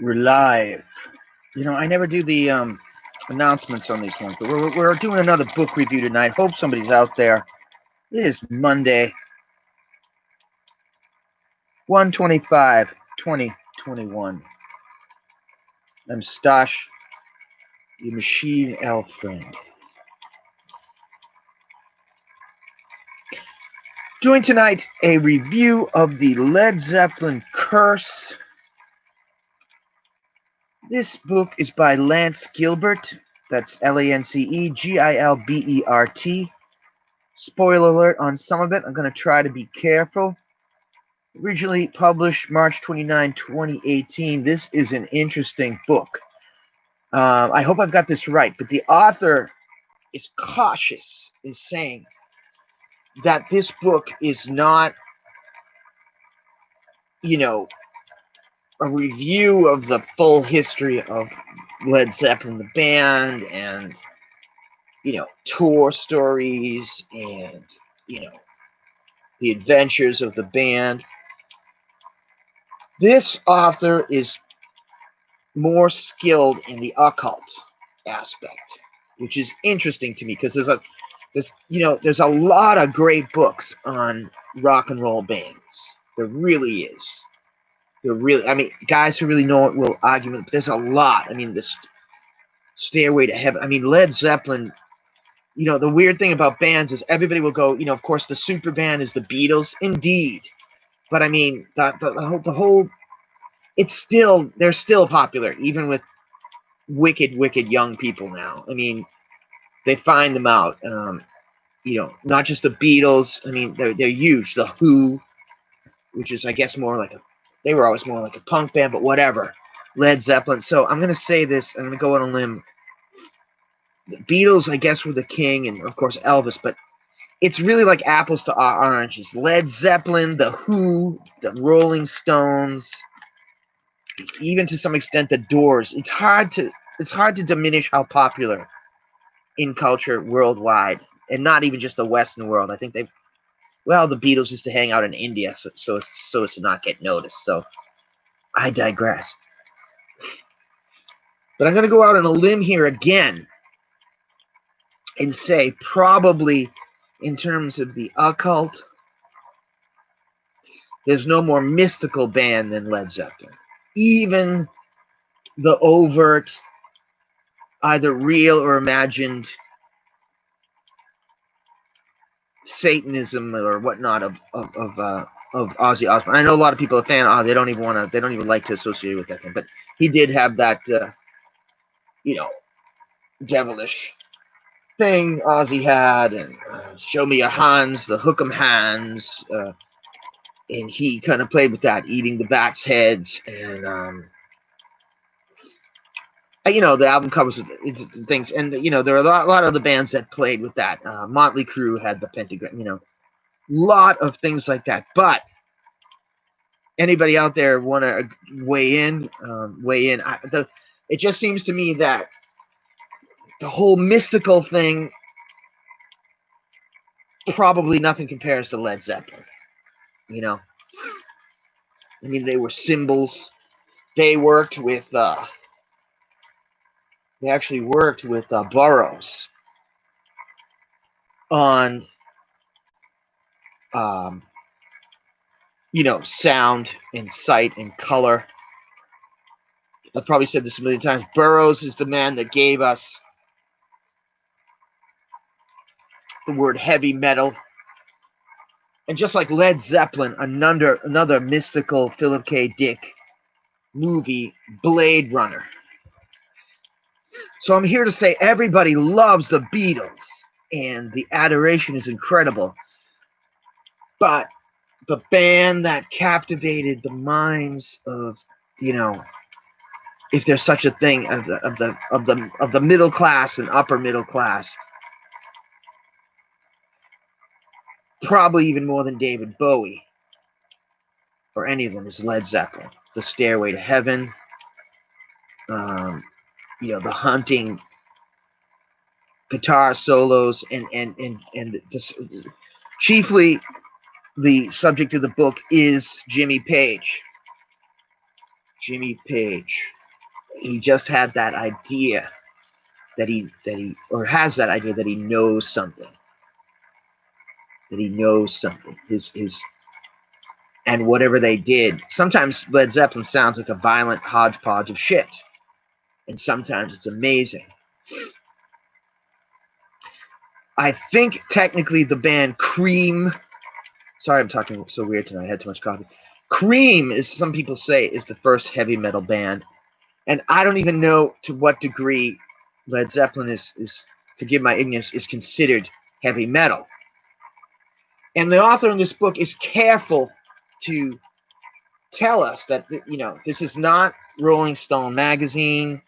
We're live. You know, I never do the announcements on these ones, but we're doing another book review tonight. Hope somebody's out there. It is Monday, 1/25/2021. I'm Stash, your machine elf friend. Doing tonight a review of the Led Zeppelin Curse. This book is by Lance Gilbert. That's Lancegilbert. Spoiler alert on some of it. I'm going to try to be careful. Originally published March 29, 2018. This is an interesting book. I hope I've got this right, but the author is cautious in saying that this book is not, a review of the full history of Led Zeppelin, the band, and, tour stories and, the adventures of the band. This author is more skilled in the occult aspect, which is interesting to me because there's a lot of great books on rock and roll bands. There really is. Guys who really know it will argue, but there's a lot. This Stairway to Heaven. Led Zeppelin. The weird thing about bands is everybody will go. Of course, the super band is the Beatles, indeed. But the whole. They're still popular, even with wicked young people now. They find them out. Not just the Beatles. They're huge. The Who, which is, I guess, they were always more like a punk band, but whatever. Led Zeppelin. So I'm gonna say this. I'm gonna go on a limb. The Beatles, I guess, were the king, and of course Elvis. But it's really like apples to oranges. Led Zeppelin, the Who, the Rolling Stones, even to some extent the Doors. It's hard to diminish how popular in culture worldwide, and not even just the Western world. I think the Beatles used to hang out in India so as to not get noticed. So I digress. But I'm going to go out on a limb here again and say probably in terms of the occult, there's no more mystical band than Led Zeppelin. Even the overt, either real or imagined Satanism or whatnot of Ozzy Osbourne. I know a lot of people are a fan of Ozzy. They don't even like to associate with that thing. But he did have that, devilish thing Ozzy had, and Show Me Your Hands, the Hook 'em Hands, and he kind of played with that, eating the bats' heads, and the album covers things, and there are a lot of the bands that played with that. Motley Crue had the pentagram, lot of things like that. But anybody out there want to weigh in? It just seems to me that the whole mystical thing, probably nothing compares to Led Zeppelin. They were symbols. They worked with. They actually worked with Burroughs on, sound and sight and color. I've probably said this a million times. Burroughs is the man that gave us the word heavy metal. And just like Led Zeppelin, another mystical Philip K. Dick movie, Blade Runner. So I'm here to say everybody loves the Beatles, and the adoration is incredible. But the band that captivated the minds of, if there's such a thing, of the middle class and upper middle class, probably even more than David Bowie or any of them, is Led Zeppelin. The Stairway to Heaven, the haunting guitar solos, and chiefly the subject of the book is Jimmy Page. Jimmy Page. He just had that idea that he has that idea that he knows something. That he knows something. His and whatever they did. Sometimes Led Zeppelin sounds like a violent hodgepodge of shit. And sometimes it's amazing. I think technically the band Cream, sorry I'm talking so weird tonight, I had too much coffee. Cream is, some people say, is the first heavy metal band. And I don't even know to what degree Led Zeppelin is forgive my ignorance, is considered heavy metal. And the author in this book is careful to tell us that, you know, this is not Rolling Stone magazine.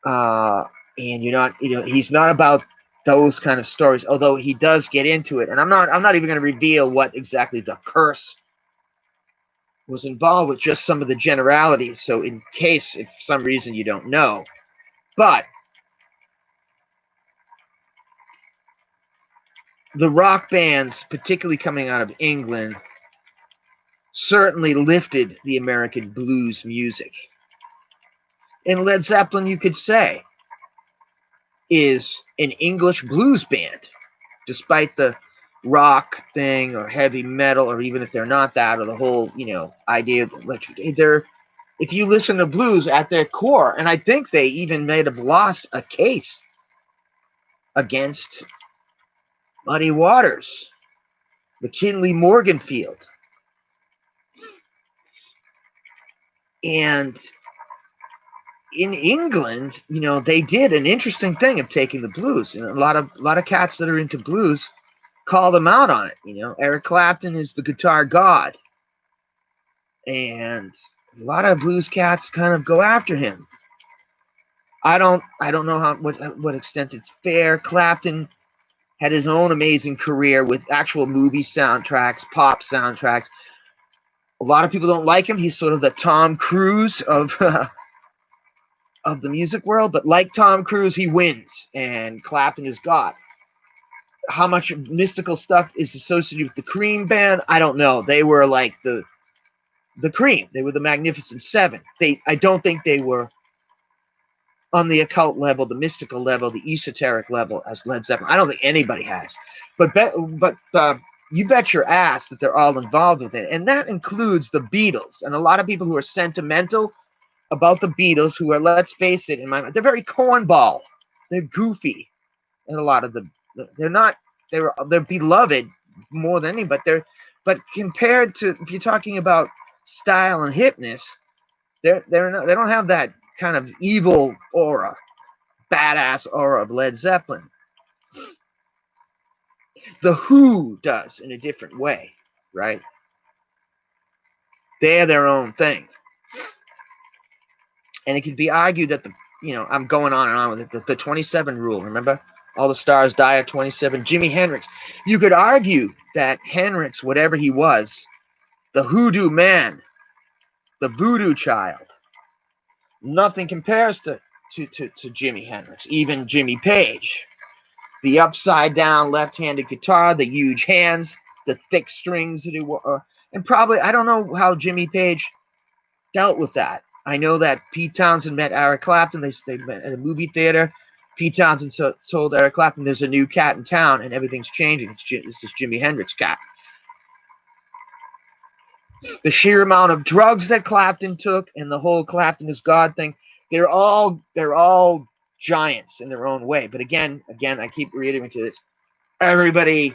And you're not, you know, he's not about those kind of stories, although he does get into it. And I'm not even going to reveal what exactly the curse was involved with, just some of the generalities. So in case, if for some reason you don't know, but the rock bands, particularly coming out of England, certainly lifted the American blues music. And Led Zeppelin, you could say, is an English blues band, despite the rock thing or heavy metal, or even if they're not that, or the whole, you know, idea of electric. They're, if you listen to blues at their core, and I think they even may have lost a case against Muddy Waters, McKinley Morganfield. And in England, you know, they did an interesting thing of taking the blues. You know, a lot of cats that are into blues call them out on it. You know, Eric Clapton is the guitar god, and a lot of blues cats kind of go after him. I don't know what extent it's fair. Clapton had his own amazing career with actual movie soundtracks, pop soundtracks. A lot of people don't like him. He's sort of the Tom Cruise of of the music world, but like Tom Cruise, he wins, and Clapton is God. How much mystical stuff is associated with the Cream band, I don't know. They were like the Cream. They were the Magnificent Seven. I don't think they were on the occult level, the mystical level, the esoteric level as Led Zeppelin. I don't think anybody has. But you bet your ass that they're all involved with it. And that includes the Beatles. And a lot of people who are sentimental about the Beatles, who are, let's face it, in my mind, they're very cornball. They're goofy. And a lot of them, they're beloved more than any, but compared to, if you're talking about style and hipness, they don't have that kind of evil aura, badass aura of Led Zeppelin. The Who does in a different way, right? They're their own thing. And it could be argued that I'm going on and on with it, the 27 rule, remember? All the stars die at 27. Jimi Hendrix. You could argue that Hendrix, whatever he was, the hoodoo man, the voodoo child, nothing compares to Jimi Hendrix, even Jimmy Page. The upside down left-handed guitar, the huge hands, the thick strings that he wore. And probably, I don't know how Jimmy Page dealt with that. I know that Pete Townsend met Eric Clapton. They met at a movie theater. Pete Townsend told Eric Clapton, there's a new cat in town and everything's changing. It's this Jimi Hendrix cat. The sheer amount of drugs that Clapton took and the whole Clapton is God thing, they're all giants in their own way. But again, I keep reiterating to this. Everybody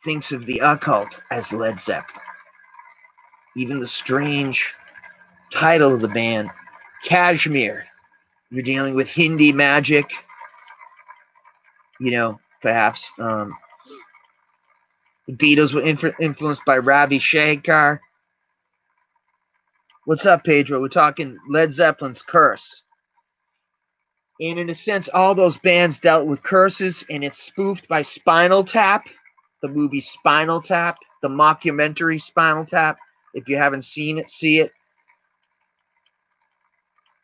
thinks of the occult as Led Zeppelin. Even the strange title of the band, Kashmir. You're dealing with Hindi magic, perhaps. The Beatles were influenced by Ravi Shankar. What's up, Pedro? We're talking Led Zeppelin's curse. And in a sense, all those bands dealt with curses, and it's spoofed by Spinal Tap, the movie Spinal Tap, the mockumentary Spinal Tap. If you haven't seen it, see it.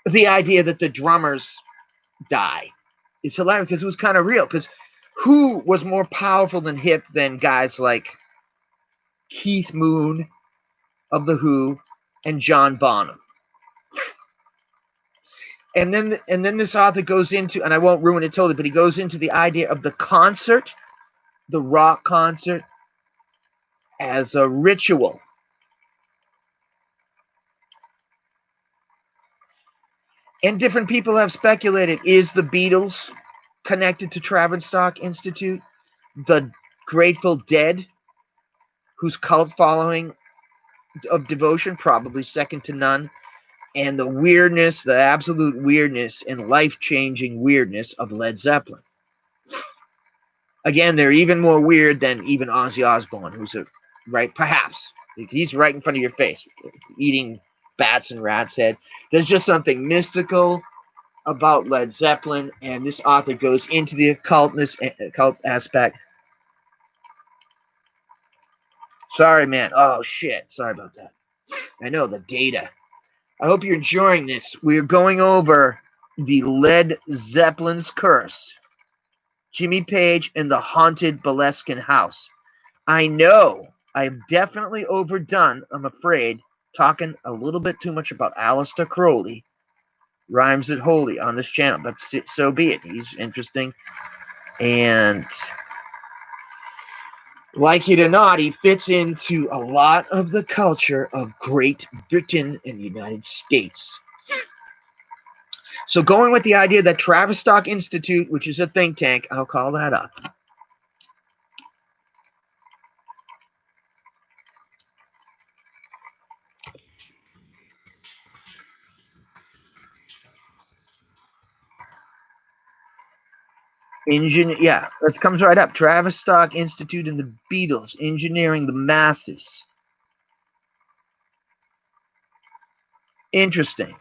The idea that the drummers die is hilarious because it was kind of real. Because who was more powerful than hip than guys like Keith Moon of The Who and John Bonham. And then this author goes into, and I won't ruin it totally, but he goes into the idea of the concert, the rock concert, as a ritual. And different people have speculated, is the Beatles connected to Tavistock Institute? The Grateful Dead, whose cult following of devotion, probably second to none, and the weirdness, the absolute weirdness and life-changing weirdness of Led Zeppelin. Again, they're even more weird than even Ozzy Osbourne, who's perhaps, he's right in front of your face, eating bats and rat's head. There's just something mystical about Led Zeppelin, and this author goes into the occult aspect. Sorry, man. Oh, shit. Sorry about that. I know, the data. I hope you're enjoying this. We're going over the Led Zeppelin's curse, Jimmy Page and the haunted Boleskine house. I know I've definitely overdone, I'm afraid, talking a little bit too much about Aleister Crowley, rhymes it holy, on this channel, but so be it. He's interesting, and like it or not, he fits into a lot of the culture of Great Britain and the United States. So going with the idea that Tavistock Institute, which is a think tank, I'll call that up. Yeah, it comes right up. Tavistock Institute and the Beatles, engineering the masses. Interesting.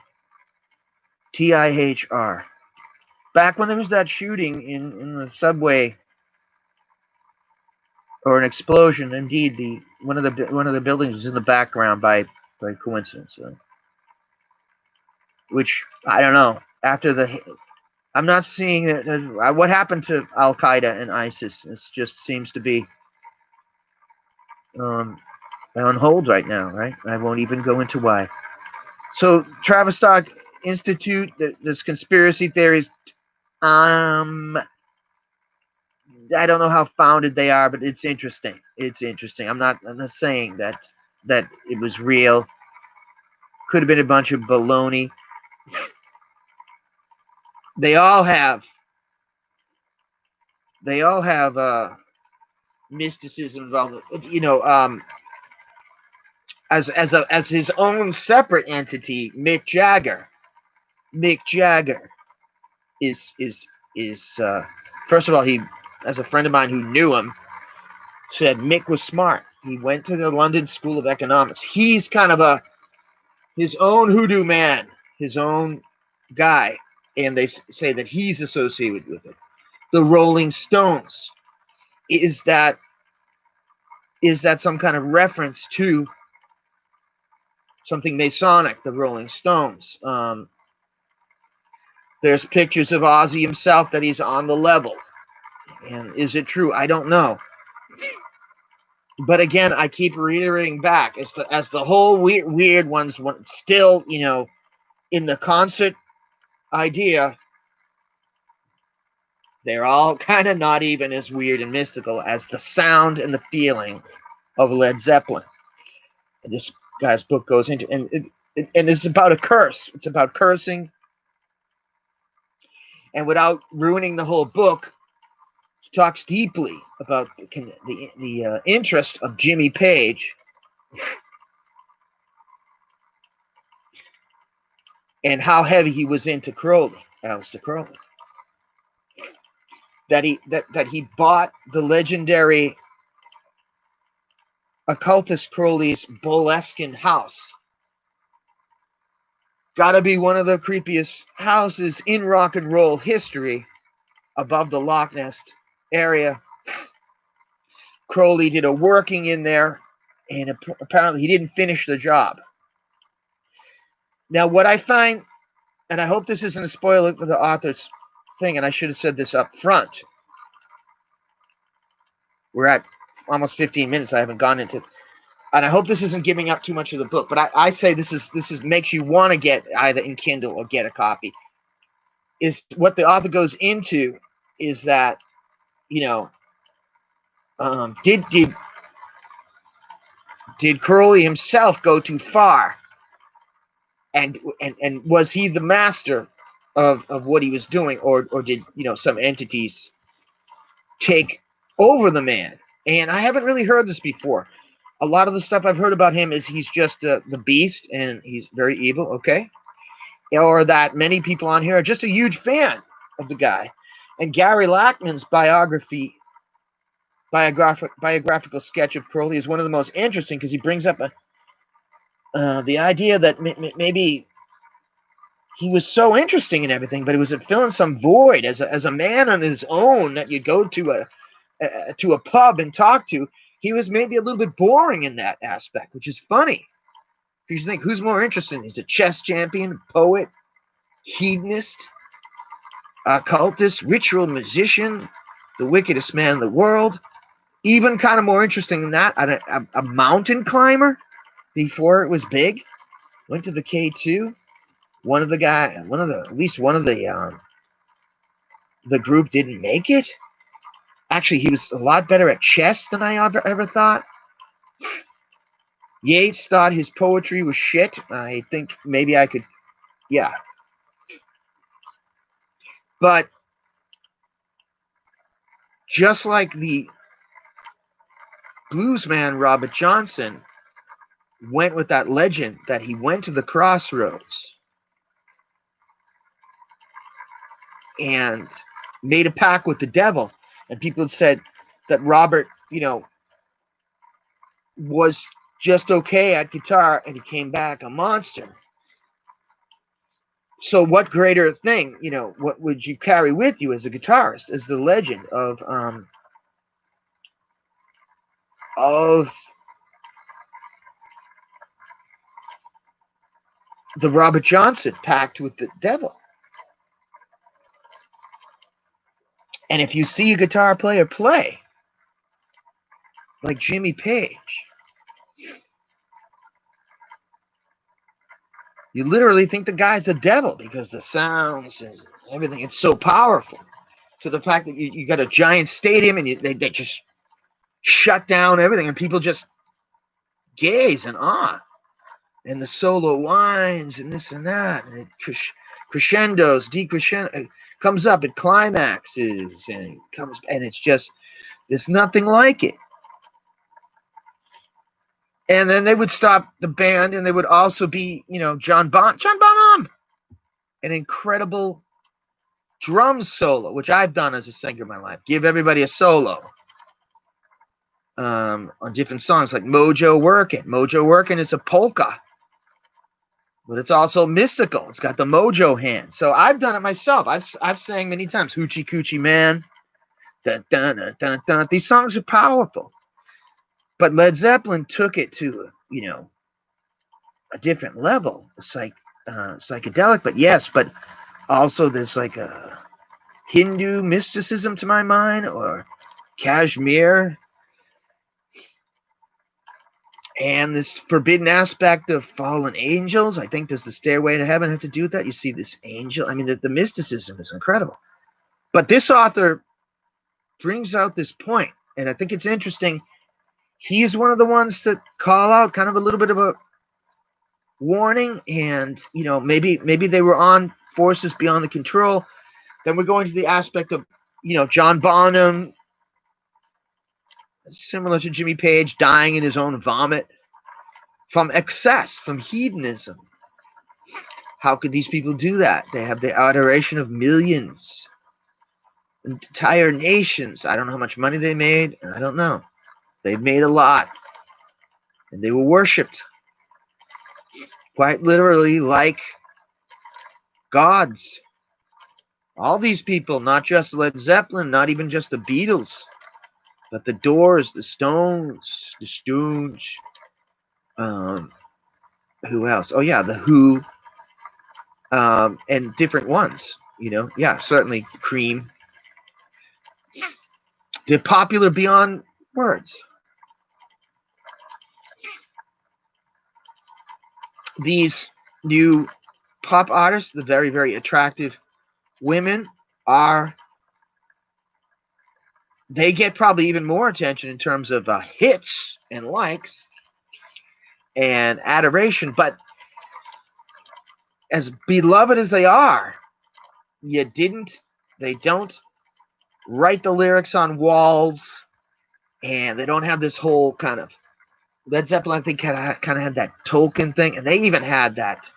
TIHR. Back when there was that shooting in the subway, or an explosion, indeed, one of the buildings was in the background by coincidence. Which I don't know. I'm not seeing it. What happened to Al Qaeda and ISIS? It just seems to be on hold right now, right? I won't even go into why. So Tavistock Institute, there's conspiracy theories. I don't know how founded they are, but it's interesting. It's interesting. I'm not saying that it was real. Could have been a bunch of baloney. They all have mysticism involved. As his own separate entity, Mick Jagger. Mick Jagger is first of all, he, as a friend of mine who knew him, said Mick was smart. He went to the London School of Economics. He's kind of his own hoodoo man, his own guy, and they say that he's associated with it. The Rolling Stones. Is that some kind of reference to something Masonic, the Rolling Stones? There's pictures of Ozzy himself that he's on the level. And is it true? I don't know. But again, I keep reiterating back as the whole weird ones still, in the concert idea, they're all kind of not even as weird and mystical as the sound and the feeling of Led Zeppelin. And this guy's book goes into, and it's about a curse. It's about cursing. And without ruining the whole book, he talks deeply about the interest of Jimmy Page and how heavy he was into Crowley, Aleister Crowley. That he bought the legendary occultist Crowley's Boleskine house. Gotta be one of the creepiest houses in rock and roll history, above the Loch Ness area. Crowley did a working in there, and apparently he didn't finish the job. Now, what I find, and I hope this isn't a spoiler for the author's thing, and I should have said this up front. We're at almost 15 minutes. I haven't gone into. and I hope this isn't giving up too much of the book, but I say this is makes you want to get either in Kindle or get a copy. Is what the author goes into is that, you know, did Crowley himself go too far, and was he the master of what he was doing, or did, you know, some entities take over the man? And I haven't really heard this before. A lot of the stuff I've heard about him is he's just the beast and he's very evil, okay? Or that many people on here are just a huge fan of the guy. And Gary Lackman's biographical sketch of Crowley is one of the most interesting, because he brings up the idea that maybe he was so interesting and everything, but he was filling some void as a man on his own that you'd go to a pub and talk to. He was maybe a little bit boring in that aspect, which is funny. Because you think, who's more interesting? He's a chess champion, poet, hedonist, occultist, ritual musician, the wickedest man in the world. Even kind of more interesting than that, a mountain climber before it was big. Went to the K2. At least one of the group didn't make it. Actually, he was a lot better at chess than I ever thought. Yeats thought his poetry was shit. I think maybe I could, yeah. But just like the bluesman Robert Johnson went with that legend that he went to the crossroads and made a pact with the devil, and people had said that Robert, you know, was just okay at guitar, and he came back a monster. So what greater thing, you know, what would you carry with you as a guitarist, as the legend of the Robert Johnson pact with the devil? And if you see a guitar player play like Jimmy Page, you literally think the guy's a devil, because the sounds and everything, it's so powerful, to the fact that you got a giant stadium and they just shut down everything and people just gaze in awe. And the solo lines and this and that, and it crescendos, decrescendo, it comes up, it climaxes, and it comes, and it's just, there's nothing like it. And then they would stop the band, and they would also be, you know, John Bonham, an incredible drum solo, which I've done as a singer in my life. Give everybody a solo on different songs, like Mojo Workin'. Mojo Workin' is a polka, but it's also mystical. It's got the mojo hand. So I've done it myself. I've sang many times. Hoochie Coochie Man. Dun, dun, dun, dun, dun. These songs are powerful. But Led Zeppelin took it to, you know, a different level. It's like psychedelic, but yes, but also there's like a Hindu mysticism to my mind, or Kashmir, and this forbidden aspect of fallen angels. I think, does the Stairway to Heaven have to do with that? You see this angel. I mean, the mysticism is incredible. But this author brings out this point, and I think it's interesting. He's one of the ones to call out kind of a little bit of a warning, and, you know, maybe they were on forces beyond the control. Then we're going to the aspect of, you know, John Bonham, similar to Jimmy Page, dying in his own vomit from excess, from hedonism. How could these people do that? They have the adoration of millions, entire nations. I don't know how much money they made. I don't know. They've made a lot. And they were worshipped quite literally like gods. All these people, not just Led Zeppelin, not even just the Beatles, but the Doors, the Stones, who else? Oh yeah, the Who, and different ones, you know. Yeah, certainly Cream. They're popular beyond words. these new pop artists, the very, very attractive women, they get probably even more attention in terms of hits and likes and adoration. But as beloved as they are, they don't write the lyrics on walls, and they don't have this whole kind of Led Zeppelin. I think kind of had that Tolkien thing, and they even had that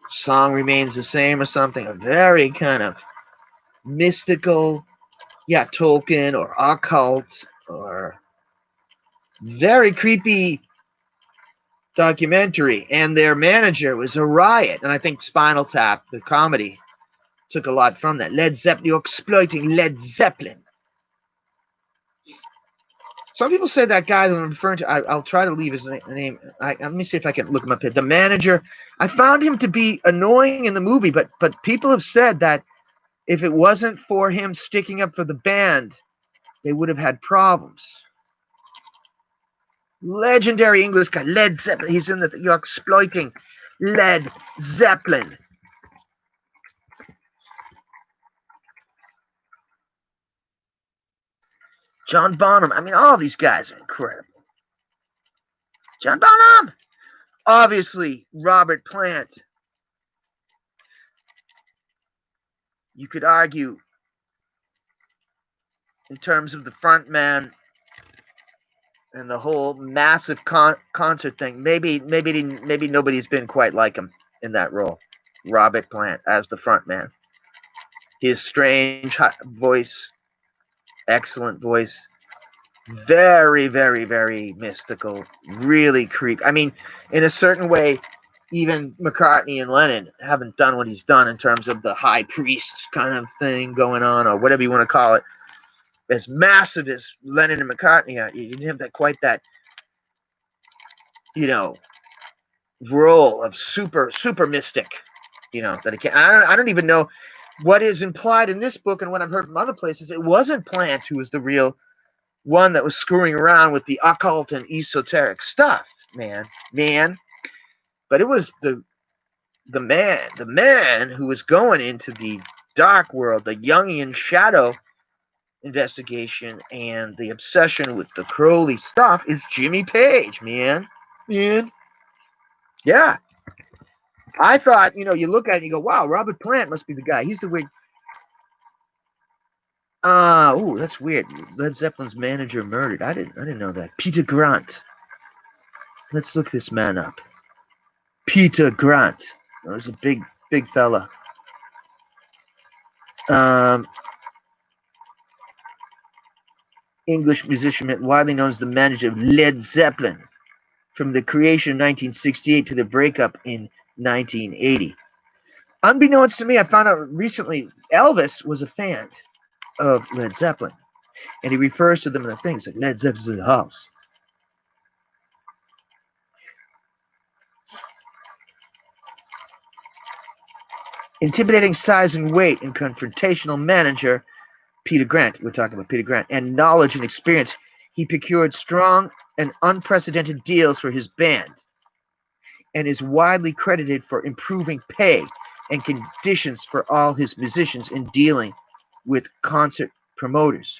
song remains the same or something, a very kind of mystical, Tolkien or occult or very creepy documentary. And their manager was a riot. And I think Spinal Tap, the comedy, took a lot from that. Led Zeppelin, you're exploiting Led Zeppelin. Some people say that guy that I'm referring to, I'll try to leave his name. Let me see if I can look him up here. The manager, I found him to be annoying in the movie, but people have said that if it wasn't for him sticking up for the band, they would have had problems. Legendary English guy, Led Zeppelin. He's in the, you're exploiting Led Zeppelin. John Bonham. I mean, all these guys are incredible. John Bonham. Obviously, Robert Plant. You could argue, in terms of the front man and the whole massive concert thing, maybe nobody's been quite like him in that role. Robert Plant as the front man. His strange voice, excellent voice, very, very, very mystical, really creepy. I mean, in a certain way, even McCartney and Lennon haven't done what he's done in terms of the high priest kind of thing going on, or whatever you want to call it. As massive as Lennon and McCartney are, you didn't have quite that, role of super mystic, that it can. I don't even know what is implied in this book and what I've heard from other places. It wasn't Plant who was the real one that was screwing around with the occult and esoteric stuff, man. But it was the man who was going into the dark world, the Jungian shadow investigation and the obsession with the Crowley stuff is Jimmy Page, man. Yeah. I thought, you look at it and you go, wow, Robert Plant must be the guy. He's the weird. That's weird. Led Zeppelin's manager murdered. I didn't know that. Peter Grant. Let's look this man up. Peter Grant. That was a big fella. English musician, widely known as the manager of Led Zeppelin, from the creation in 1968 to the breakup in 1980. Unbeknownst to me, I found out recently Elvis was a fan of Led Zeppelin, and he refers to them in the things like Led Zeppelin's in the house. Intimidating size and weight and confrontational manager, Peter Grant, we're talking about Peter Grant, and knowledge and experience, he procured strong and unprecedented deals for his band and is widely credited for improving pay and conditions for all his musicians in dealing with concert promoters.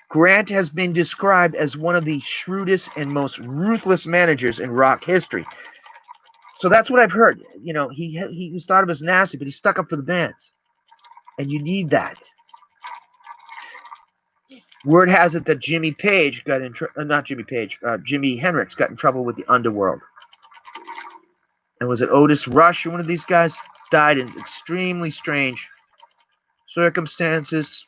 Grant has been described as one of the shrewdest and most ruthless managers in rock history. So that's what I've heard. He was thought of as nasty, but he stuck up for the bands. And you need that. Word has it that Jimi Hendrix got in trouble with the underworld. And was it Otis Rush or one of these guys? Died in extremely strange circumstances.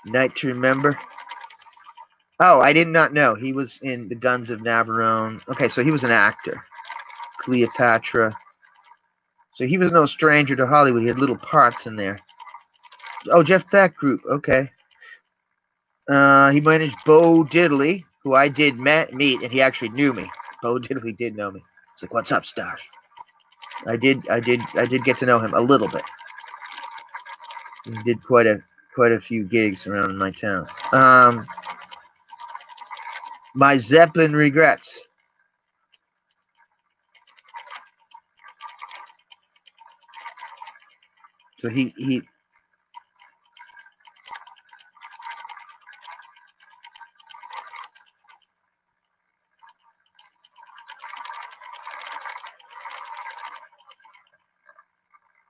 Night to Remember. Oh, I did not know. He was in The Guns of Navarone. Okay, so he was an actor. Cleopatra. So he was no stranger to Hollywood. He had little parts in there. Oh, Jeff Beck Group. Okay. He managed Bo Diddley, who I did meet, and he actually knew me. Bo Diddley did know me. He's like, "What's up, Stash?" I did get to know him a little bit. He did quite a few gigs around my town. My Zeppelin regrets. So he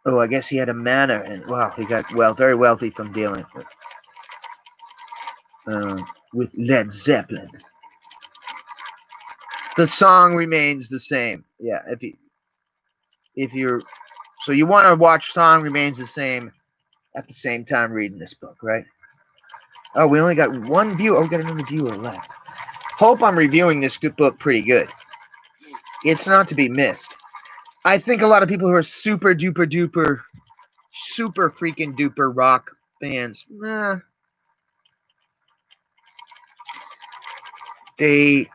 oh, I guess he had a manor, and wow, he got very wealthy from dealing with Led Zeppelin. The song remains the same. Yeah, if you're so you want to watch Song Remains the Same at the same time reading this book, right? Oh, we only got one viewer. Oh, we got another viewer left. Hope I'm reviewing this good book pretty good. It's not to be missed. I think a lot of people who are super duper duper, super freaking duper rock fans, they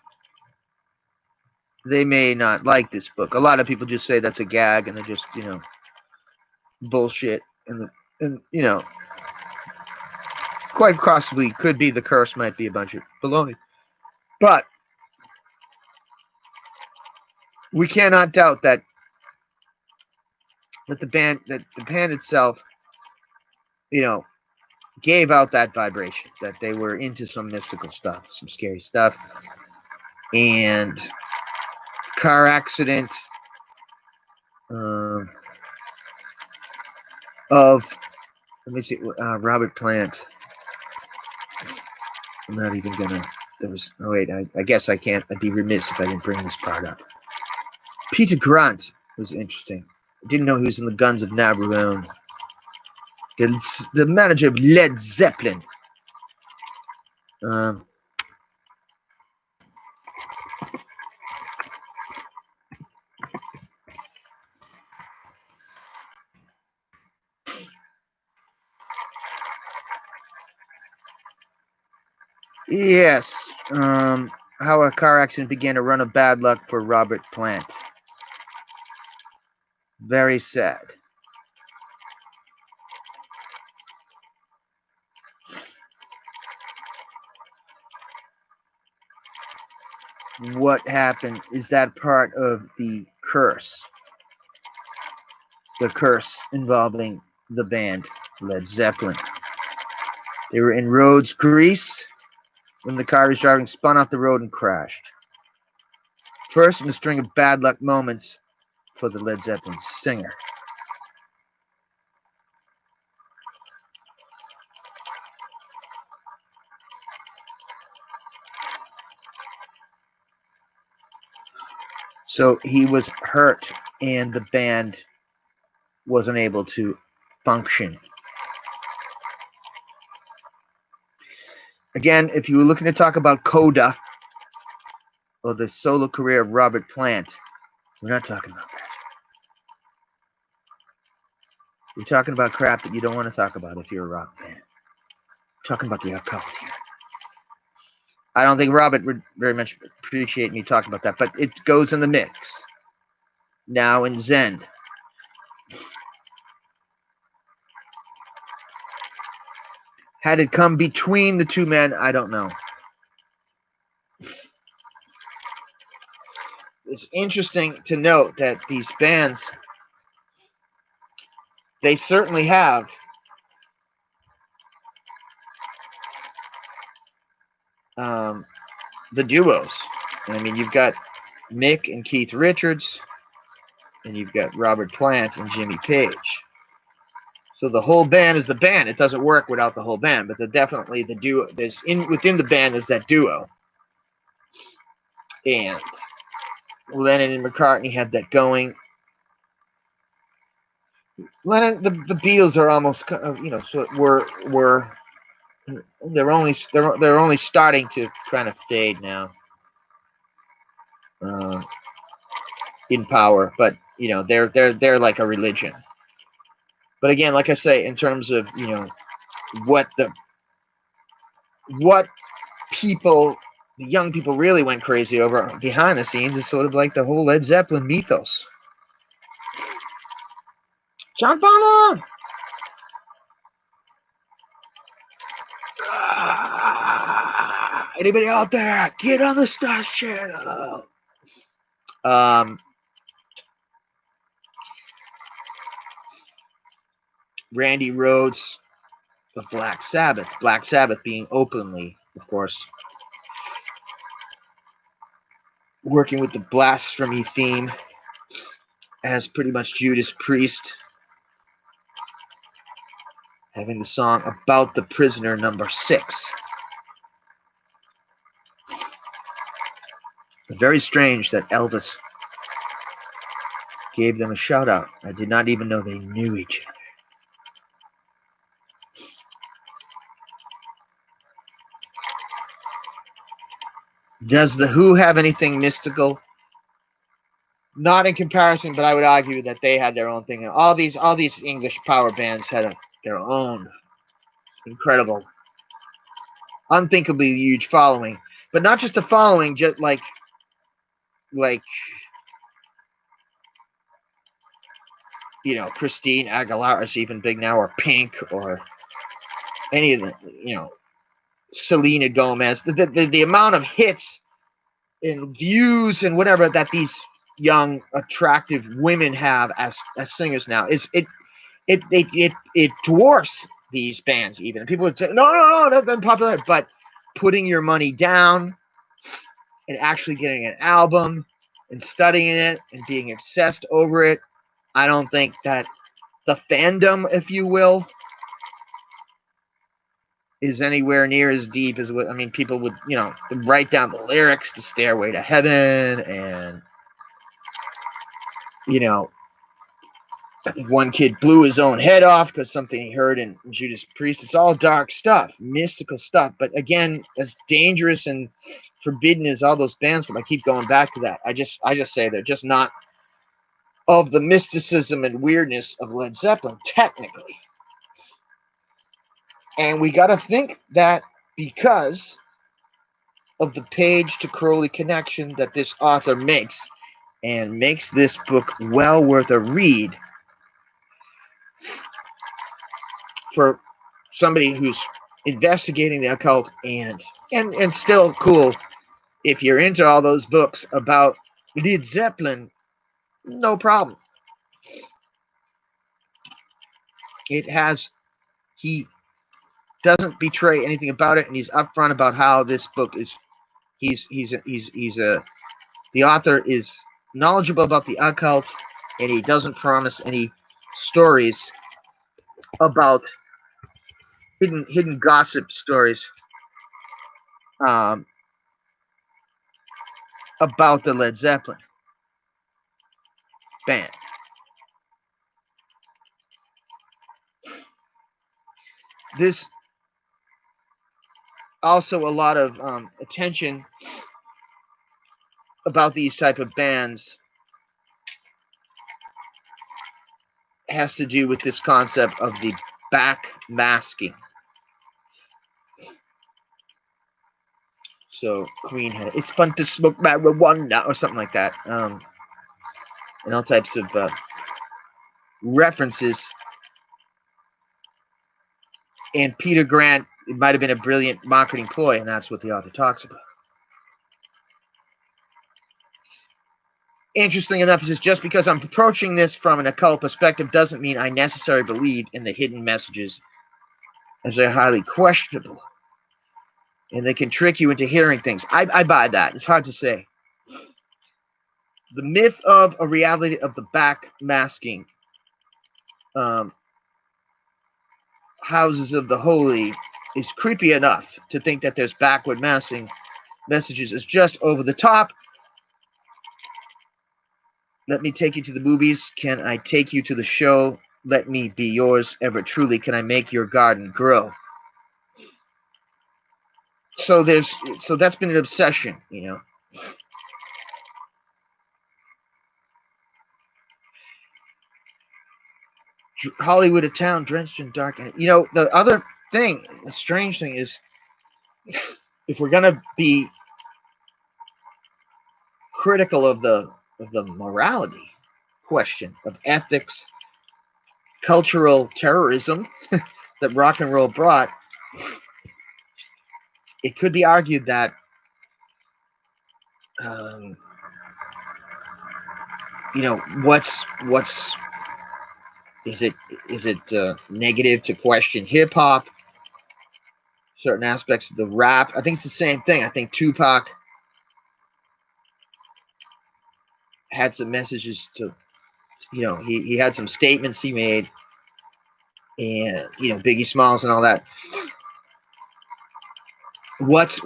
may not like this book. A lot of people just say that's a gag, and they're just bullshit, and quite possibly could be the curse might be a bunch of baloney. But we cannot doubt that the band itself, gave out that vibration, that they were into some mystical stuff, some scary stuff. And car accident of, let me see, Robert Plant. I'm not even gonna, I guess I can't, I'd be remiss if I didn't bring this part up. Peter Grant was interesting. I didn't know he was in the Guns of Navarone. The manager of Led Zeppelin. Yes. How a car accident began a run of bad luck for Robert Plant. Very sad. What happened is that part of the curse. The curse involving the band Led Zeppelin. They were in Rhodes, Greece, when the car he was driving spun off the road and crashed. First in a string of bad luck moments for the Led Zeppelin singer. So he was hurt, and the band wasn't able to function. Again, if you were looking to talk about Coda or the solo career of Robert Plant, we're not talking about that. We're talking about crap that you don't want to talk about if you're a rock fan. We're talking about the occult here. I don't think Robert would very much appreciate me talking about that, but it goes in the mix. Now in Zen. Had it come between the two men, I don't know. It's interesting to note that these bands, they certainly have the duos. I mean, you've got Mick and Keith Richards, and you've got Robert Plant and Jimmy Page. So the whole band is the band. It doesn't work without the whole band, but definitely the duo. Within the band is that duo. And Lennon and McCartney had that going. Lennon, the Beatles are almost, so they're only starting to kind of fade now. In power, but they're like a religion. But again, like I say, in terms of what people, the young people really went crazy over behind the scenes is sort of like the whole Led Zeppelin mythos. John Bonham! Anybody out there? Get on the Stars channel. Randy Rhoads of Black Sabbath. Black Sabbath being openly, of course, working with the blasphemy theme as pretty much Judas Priest, having the song About the Prisoner number 6. Very strange that Elvis gave them a shout out. I did not even know they knew each other. Does The Who have anything mystical? Not in comparison, but I would argue that they had their own thing. All these English power bands had their own incredible, unthinkably huge following. But not just a following, just like Christine Aguilera is even big now, or Pink, or any of the, Selena Gomez. The amount of hits and views and whatever that these young, attractive women have as singers now is it dwarfs these bands even. And people would say, no, that's unpopular. But putting your money down and actually getting an album and studying it and being obsessed over it, I don't think that the fandom, if you will, is anywhere near as deep as what, people would, write down the lyrics to Stairway to Heaven, and, I think one kid blew his own head off because something he heard in Judas Priest. It's all dark stuff, mystical stuff. But again, as dangerous and forbidden as all those bands, I keep going back to that. I just say they're just not of the mysticism and weirdness of Led Zeppelin, technically. And we got to think that because of the Page to Crowley connection that this author makes, and makes this book well worth a read for somebody who's investigating the occult, and still cool if you're into all those books about Led Zeppelin, no problem. He doesn't betray anything about it, and he's upfront about how this book is. The author is knowledgeable about the occult, and he doesn't promise any stories about hidden gossip stories about the Led Zeppelin band. This also a lot of attention about these type of bands has to do with this concept of the backmasking. So Queen had "It's fun to smoke marijuana" or something like that, and all types of references. And Peter Grant, it might have been a brilliant marketing ploy, and that's what the author talks about. Interesting enough, he says, just because I'm approaching this from an occult perspective doesn't mean I necessarily believe in the hidden messages, as they're highly questionable. And they can trick you into hearing things. I buy that. It's hard to say. The myth of a reality of the backmasking houses of the holy is creepy enough to think that there's backward masking messages is just over the top. Let me take you to the movies. Can I take you to the show? Let me be yours ever truly. Can I make your garden grow? So that's been an obsession, Hollywood, a town drenched in dark. And the other thing, the strange thing is, if we're gonna be critical of the morality question of ethics, cultural terrorism that rock and roll brought, it could be argued that um, what's is it negative to question hip hop, certain aspects of the rap? I think it's the same thing. I think Tupac had some messages to, he had some statements he made, and Biggie Smalls and all that. What's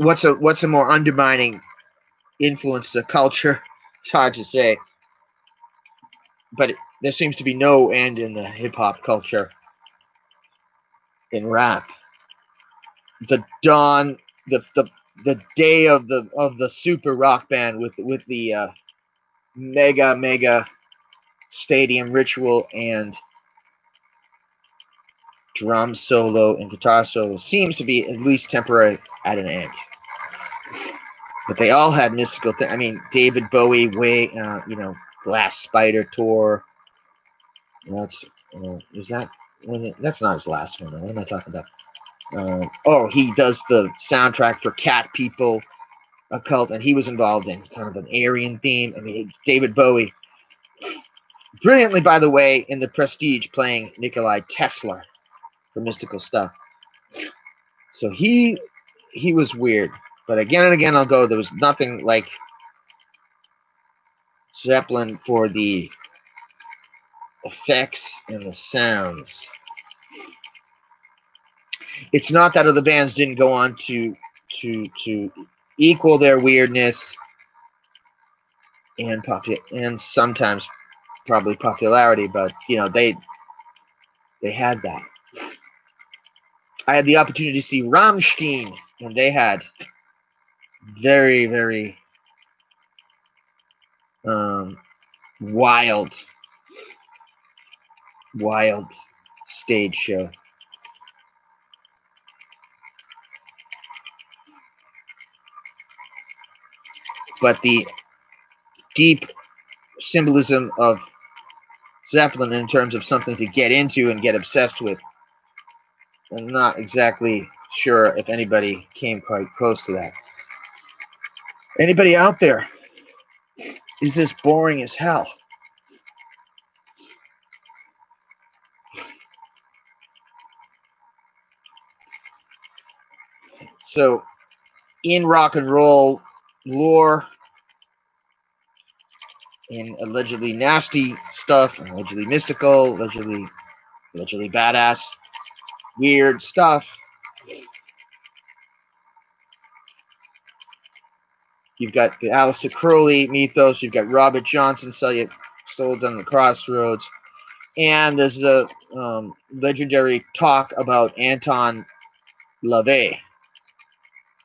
a more undermining influence to culture? It's hard to say, but there seems to be no end in the hip hop culture in rap. The dawn, the day of the super rock band with the mega stadium ritual and drum solo and guitar solo seems to be at least temporary at an end. But they all had mystical things. I mean, David Bowie, Glass Spider tour. That's that's not his last one. What am I talking about? He does the soundtrack for Cat People, a cult, and he was involved in kind of an Aryan theme. I mean, David Bowie, brilliantly, by the way, in The Prestige, playing Nikolai Tesla for mystical stuff. So he was weird. But again and again, I'll go, there was nothing like Zeppelin for the effects and the sounds. It's not that other bands didn't go on to equal their weirdness and sometimes probably popularity, but they had that. I had the opportunity to see Rammstein, and they had very, very wild stage show. But the deep symbolism of Zeppelin in terms of something to get into and get obsessed with, I'm not exactly sure if anybody came quite close to that. Anybody out there? Is this boring as hell? So, in rock and roll lore and allegedly nasty stuff, allegedly mystical, allegedly badass, weird stuff, you've got the Aleister Crowley mythos, you've got Robert Johnson sold on the Crossroads, and there's the legendary talk about Anton LaVey,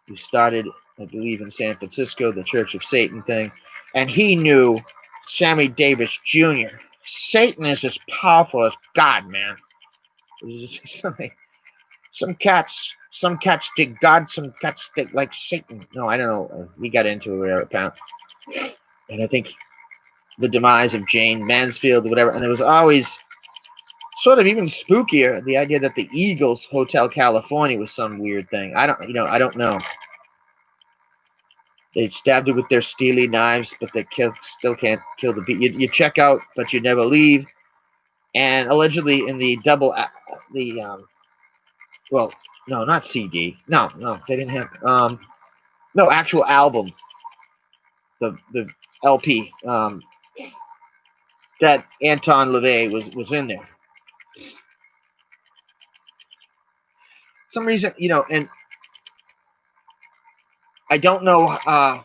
who started, I believe, in San Francisco, the Church of Satan thing, and he knew Sammy Davis Jr. Satan is as powerful as God, man. Some cats dig God, some cats dig like Satan. No, I don't know. We got into it apparently. And I think the demise of Jane Mansfield, whatever, and there was always sort of even spookier, the idea that the Eagles Hotel California was some weird thing. I don't know. They stabbed her with their steely knives, but they still can't kill the beat. You check out, but you never leave. And allegedly in the no, not CD. No, they didn't have no actual album. The LP that Anton LaVey was in there. Some reason, and I don't know. I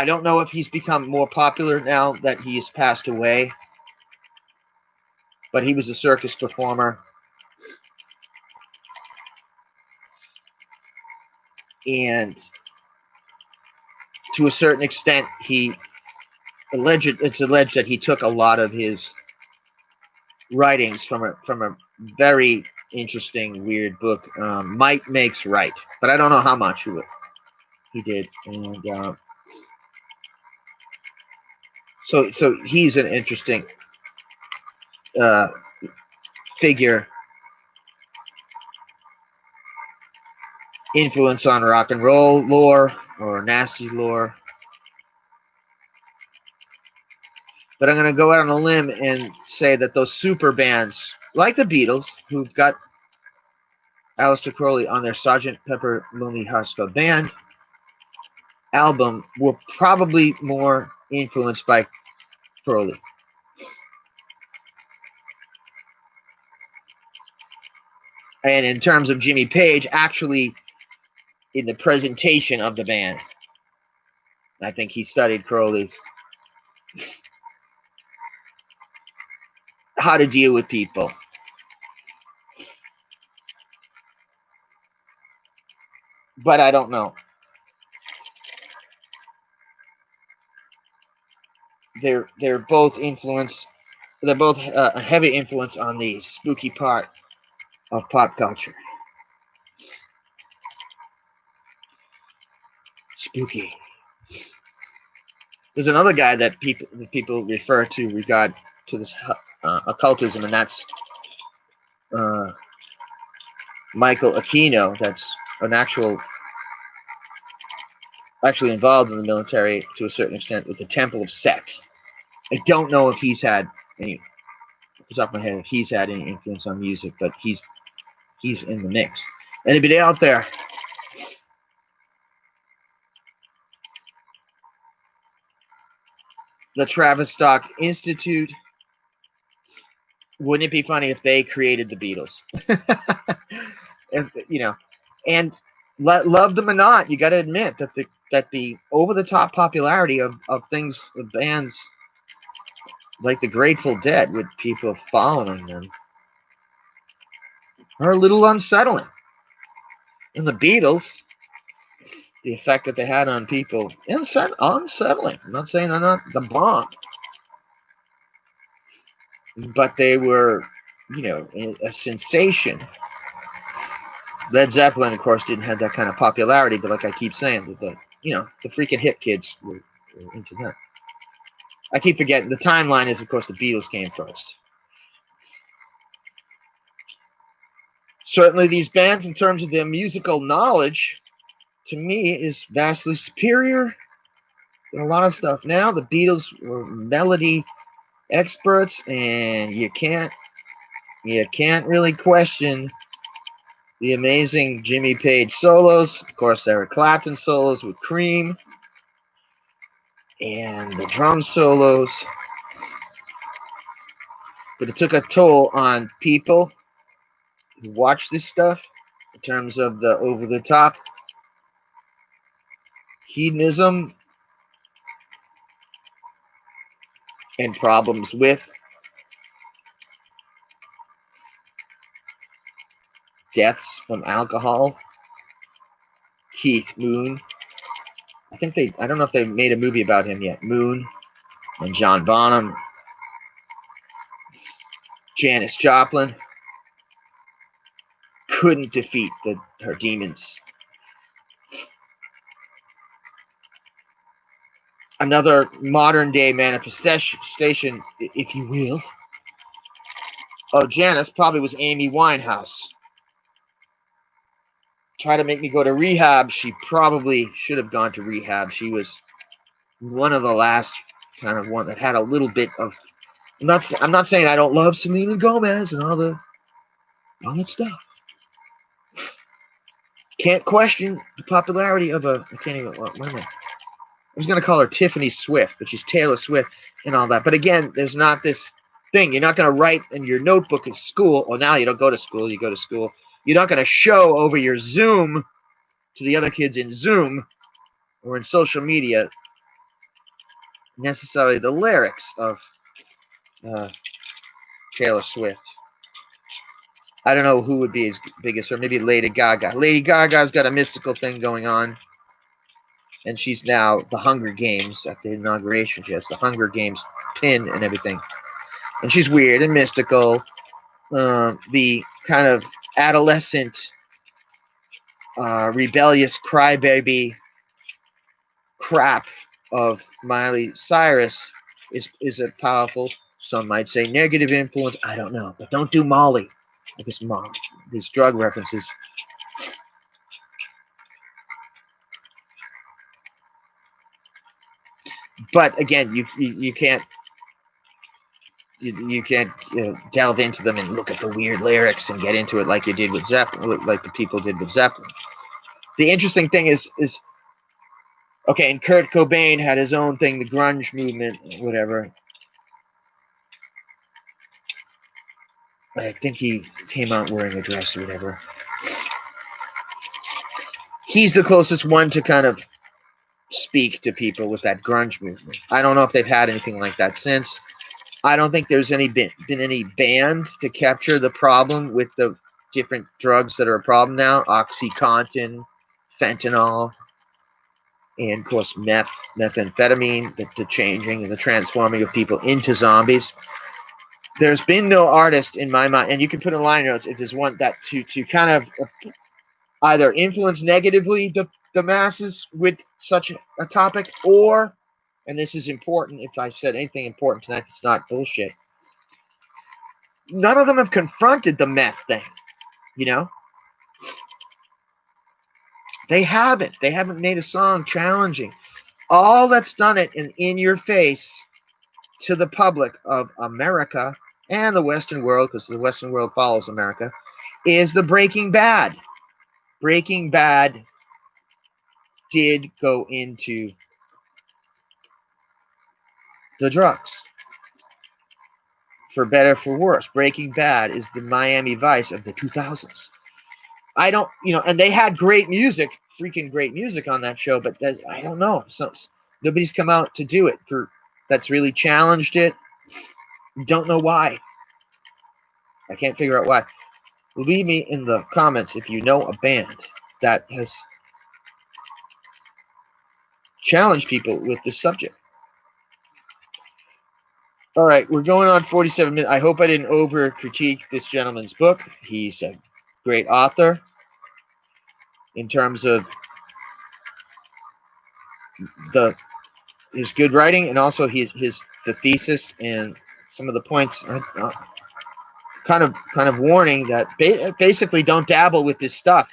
don't know if he's become more popular now that he has passed away. But he was a circus performer. And to a certain extent, it's alleged that he took a lot of his writings from a very interesting, weird book, Might Makes Right. But I don't know how much he did. And so he's an interesting figure influence on rock and roll lore or nasty lore. But I'm going to go out on a limb and say that those super bands, like the Beatles, who've got Aleister Crowley on their Sgt. Pepper Lonely Hearts Club Band album, were probably more influenced by Crowley. And in terms of Jimmy Page, actually in the presentation of the band, I think he studied Crowley's how to deal with people. But I don't know. They're both influence. They're both a heavy influence on the spooky part of pop culture. Spooky. There's another guy that people refer to regard to this occultism, and that's Michael Aquino. That's an actually involved in the military to a certain extent with the Temple of Set. I don't know if he's had any, off the top of my head, if he's had any influence on music, but he's in the mix. Anybody out there? The Travis Stock Institute. Wouldn't it be funny if they created the Beatles? If, you know, and love them or not, you got to admit that the over-the-top popularity of things, of bands like the Grateful Dead, with people following them, are a little unsettling. And the Beatles, the effect that they had on people, unsettling. I'm not saying they're not the bomb, but they were, a sensation. Led Zeppelin, of course, didn't have that kind of popularity, but like I keep saying, the freaking hip kids were into that. I keep forgetting the timeline is, of course, the Beatles came first. Certainly, these bands, in terms of their musical knowledge, to me, is vastly superior than a lot of stuff. Now, the Beatles were melody experts, and you can't really question the amazing Jimmy Page solos. Of course, Eric Clapton solos with Cream, and the drum solos. But it took a toll on people who watch this stuff in terms of the over-the-top hedonism and problems with deaths from alcohol. Keith Moon. I don't know if they made a movie about him yet. Moon and John Bonham. Janis Joplin couldn't defeat her demons. Another modern day manifestation, if you will, of Janis probably was Amy Winehouse. Try to make me go to rehab. She probably should have gone to rehab. She was one of the last kind of one that had a little bit of. I'm not saying I don't love Selena Gomez and all that stuff. Can't question the popularity of I can't even. What am I? I was going to call her Tiffany Swift, but she's Taylor Swift and all that. But again, there's not this thing. You're not going to write in your notebook at school, or now you don't go to school, you go to school. You're not going to show over your Zoom to the other kids in Zoom or in social media necessarily the lyrics of Taylor Swift. I don't know who would be as big as her. Maybe Lady Gaga. Lady Gaga's got a mystical thing going on. And she's now the Hunger Games at the inauguration. She has the Hunger Games pin and everything. And she's weird and mystical. The kind of adolescent, rebellious crybaby crap of Miley Cyrus is a powerful, some might say negative influence. I don't know. But don't do Molly. These drug references. But again, you can't you can't delve into them and look at the weird lyrics and get into it like you did with Zeppelin, like the people did with Zeppelin. The interesting thing is okay, and Kurt Cobain had his own thing, the grunge movement, whatever. I think he came out wearing a dress or whatever. He's the closest one to kind of speak to people with that grunge movement. I don't know if they've had anything like that since. I don't think there's been any bands to capture the problem with the different drugs that are a problem now. OxyContin, fentanyl, and of course methamphetamine, the changing and the transforming of people into zombies. There's been no artist in my mind, and you can put in line notes if there's one that to kind of either influence negatively the masses with such a topic, or, and this is important, if I've said anything important tonight, it's not bullshit. None of them have confronted the meth thing, you know? They haven't. They haven't made a song challenging. All that's done it in your face to the public of America and the Western world, because the Western world follows America, is the Breaking Bad. Breaking Bad did go into the drugs. For better, for worse. Breaking Bad is the Miami Vice of the 2000s. I don't, and they had great music, freaking great music on that show, but I don't know. So, nobody's come out to do it that's really challenged it. Don't know why. I can't figure out why. Leave me in the comments if you know a band that has challenged people with this subject. All right, we're going on 47 minutes. I hope I didn't over critique this gentleman's book. He's a great author in terms of his good writing, and also the thesis and some of the points. Kind of warning that basically don't dabble with this stuff.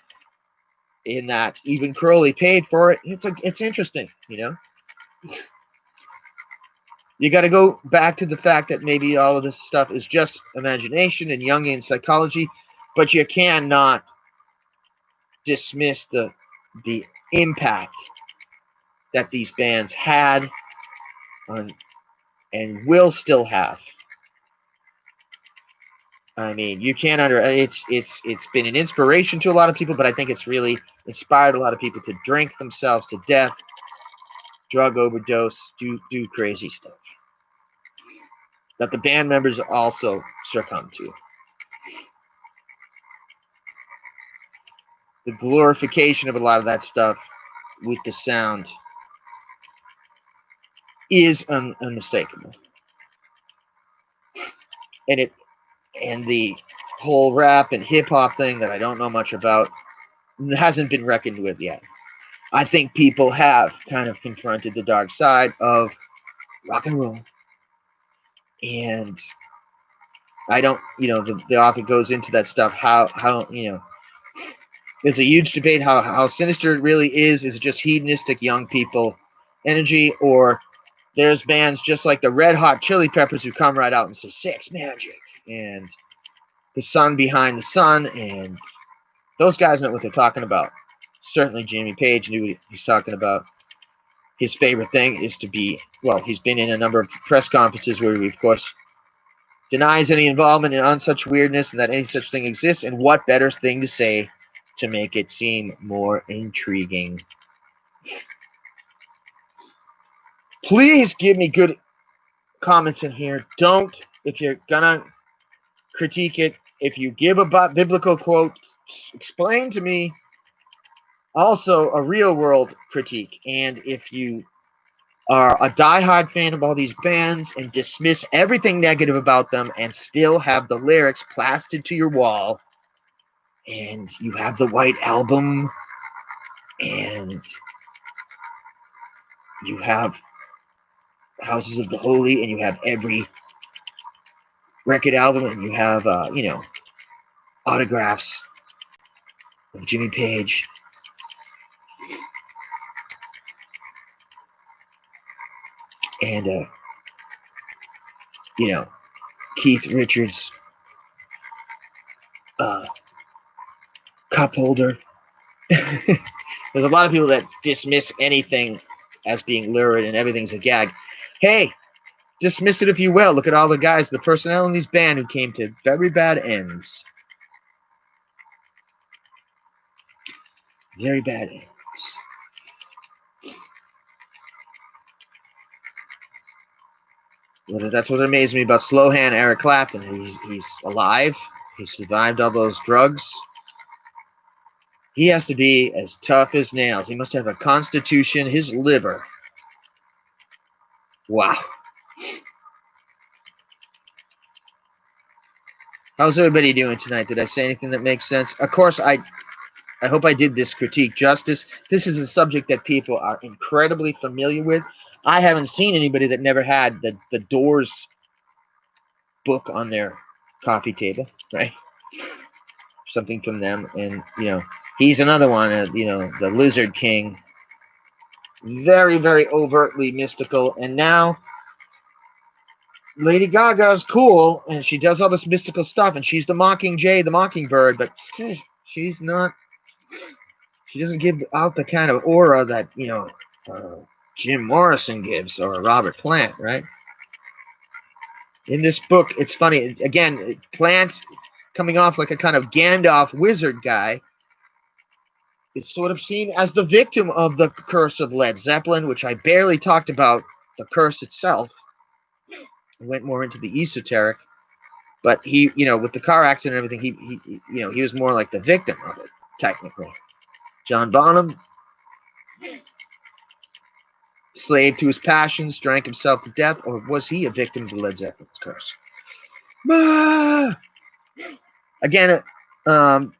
In that even Crowley paid for it. It's interesting, You got to go back to the fact that maybe all of this stuff is just imagination and Jungian psychology, but you cannot dismiss the impact that these bands had on and will still have. I mean, you can't it's been an inspiration to a lot of people, but I think it's really inspired a lot of people to drink themselves to death, drug overdose, do crazy stuff that the band members also succumb to. The glorification of a lot of that stuff with the sound is unmistakable. And the whole rap and hip hop thing that I don't know much about hasn't been reckoned with yet. I think people have kind of confronted the dark side of rock and roll. And I don't, the author goes into that stuff, how there's a huge debate how sinister it really is. Is it just hedonistic young people energy, or there's bands just like the Red Hot Chili Peppers who come right out and say sex magic and the sun behind the sun, and those guys know what they're talking about. Certainly Jimmy Page knew what he's talking about. His favorite thing is to be, he's been in a number of press conferences where he, of course, denies any involvement in such weirdness and that any such thing exists, and what better thing to say to make it seem more intriguing. Please give me good comments in here. Don't, if you're gonna critique it, if you give a biblical quote, explain to me also a real world critique. And if you are a diehard fan of all these bands and dismiss everything negative about them and still have the lyrics plastered to your wall, and you have the White Album, and you have Houses of the Holy, and you have every record album, and you have autographs of Jimmy Page, and you know, Keith Richards cup holder. There's a lot of people that dismiss anything as being lurid and everything's a gag. Hey, dismiss it if you will. Look at all the guys, the personnel in this band who came to very bad ends. Very bad ends. That's what amazed me about Slowhand Eric Clapton. He's alive. He survived all those drugs. He has to be as tough as nails. He must have a constitution. His liver. Wow. How's everybody doing tonight? Did I say anything that makes sense? Of course, I hope I did this critique justice. This is a subject that people are incredibly familiar with. I haven't seen anybody that never had the Doors book on their coffee table, right? Something from them. And, you know, he's another one, you know, the Lizard King. Very, very overtly mystical. And now Lady Gaga's cool, and she does all this mystical stuff, and she's the Mockingjay, the Mockingbird, but she's not. She doesn't give out the kind of aura that, you know, Jim Morrison gives or Robert Plant, right? In this book, it's funny. Again, Plant coming off like a kind of Gandalf wizard guy is sort of seen as the victim of the curse of Led Zeppelin, which I barely talked about the curse itself. I went more into the esoteric, but he, you know, with the car accident and everything, he you know, he was more like the victim of it, technically. John Bonham, slave to his passions, drank himself to death, or was he a victim to Led Zeppelin's curse? Again, and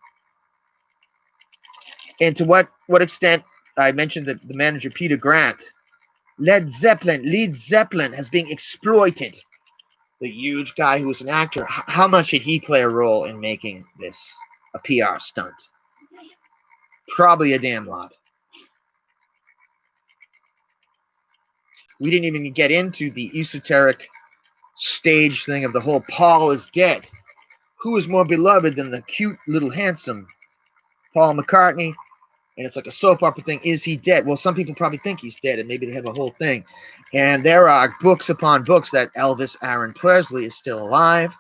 to what extent I mentioned that the manager Peter Grant, Led Zeppelin has been exploited. The huge guy who was an actor, how much did he play a role in making this a PR stunt? Probably a damn lot. We didn't even get into the esoteric stage thing of the whole Paul is dead. Who is more beloved than the cute little handsome Paul McCartney? And it's like a soap opera thing. Is he dead? Well, some people probably think he's dead, and maybe they have a whole thing. And there are books upon books that Elvis Aaron Presley is still alive.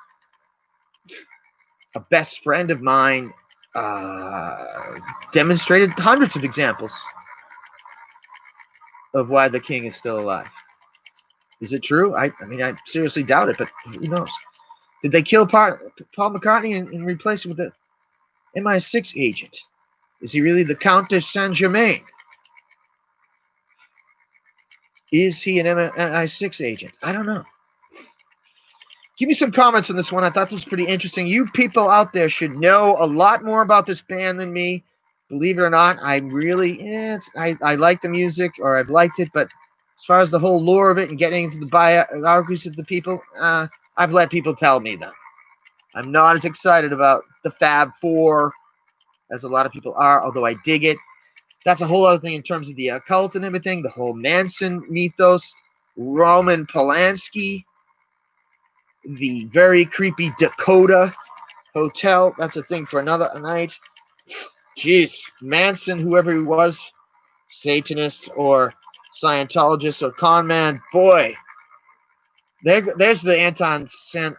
A best friend of mine demonstrated hundreds of examples of why the king is still alive. Is it true? I mean, I seriously doubt it, but who knows? Did they kill Paul McCartney and replace him with an MI6 agent? Is he really the Count de Saint-Germain? Is he an MI6 agent? I don't know. Give me some comments on this one. I thought this was pretty interesting. You people out there should know a lot more about this band than me. Believe it or not, I really, I like the music, or I've liked it, but as far as the whole lore of it and getting into the biographies of the people, I've let people tell me that. I'm not as excited about the Fab Four as a lot of people are, although I dig it. That's a whole other thing in terms of the occult and everything, the whole Manson mythos, Roman Polanski, the very creepy Dakota Hotel. That's a thing for another night. Jeez, Manson, whoever he was, Satanist or Scientologist or con man, boy, there's the Anton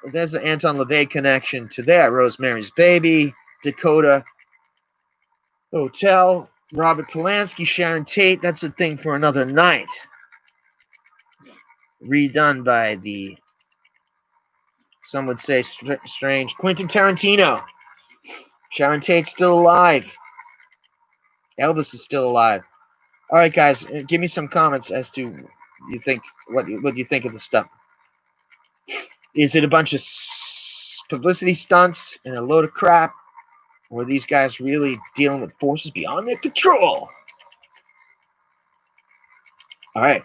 LaVey connection to that. Rosemary's Baby, Dakota Hotel, Robert Polanski, Sharon Tate. That's a thing for another night. Redone by the, some would say, strange Quentin Tarantino. Sharon Tate's still alive. Elvis is still alive. All right, guys, give me some comments as to what you think of the stuff. Is it a bunch of publicity stunts and a load of crap? Or are these guys really dealing with forces beyond their control? All right.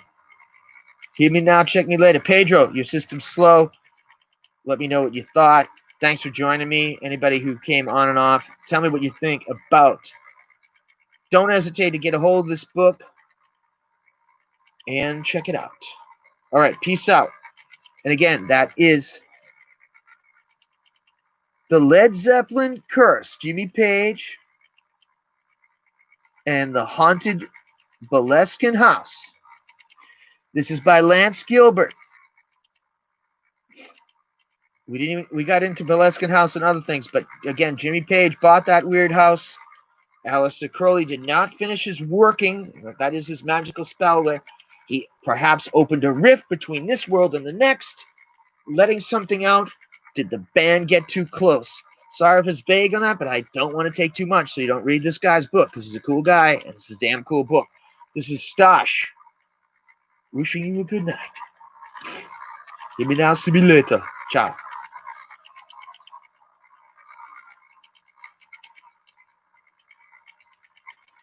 Hear me now, check me later. Pedro, your system's slow. Let me know what you thought. Thanks for joining me. Anybody who came on and off, tell me what you think about. Don't hesitate to get a hold of this book and check it out. All right, peace out. And again, that is the Led Zeppelin Curse, Jimmy Page, and the Haunted Boleskine House. This is by Lance Gilbert. We got into Boleskine House and other things, but again, Jimmy Page bought that weird house. Aleister Crowley did not finish his working. That is his magical spell there. He perhaps opened a rift between this world and the next, letting something out. Did the band get too close? Sorry if it's vague on that, but I don't want to take too much, so you don't read this guy's book, because he's a cool guy, and it's a damn cool book. This is Stash, wishing you a good night. Give me now, see me later. Ciao.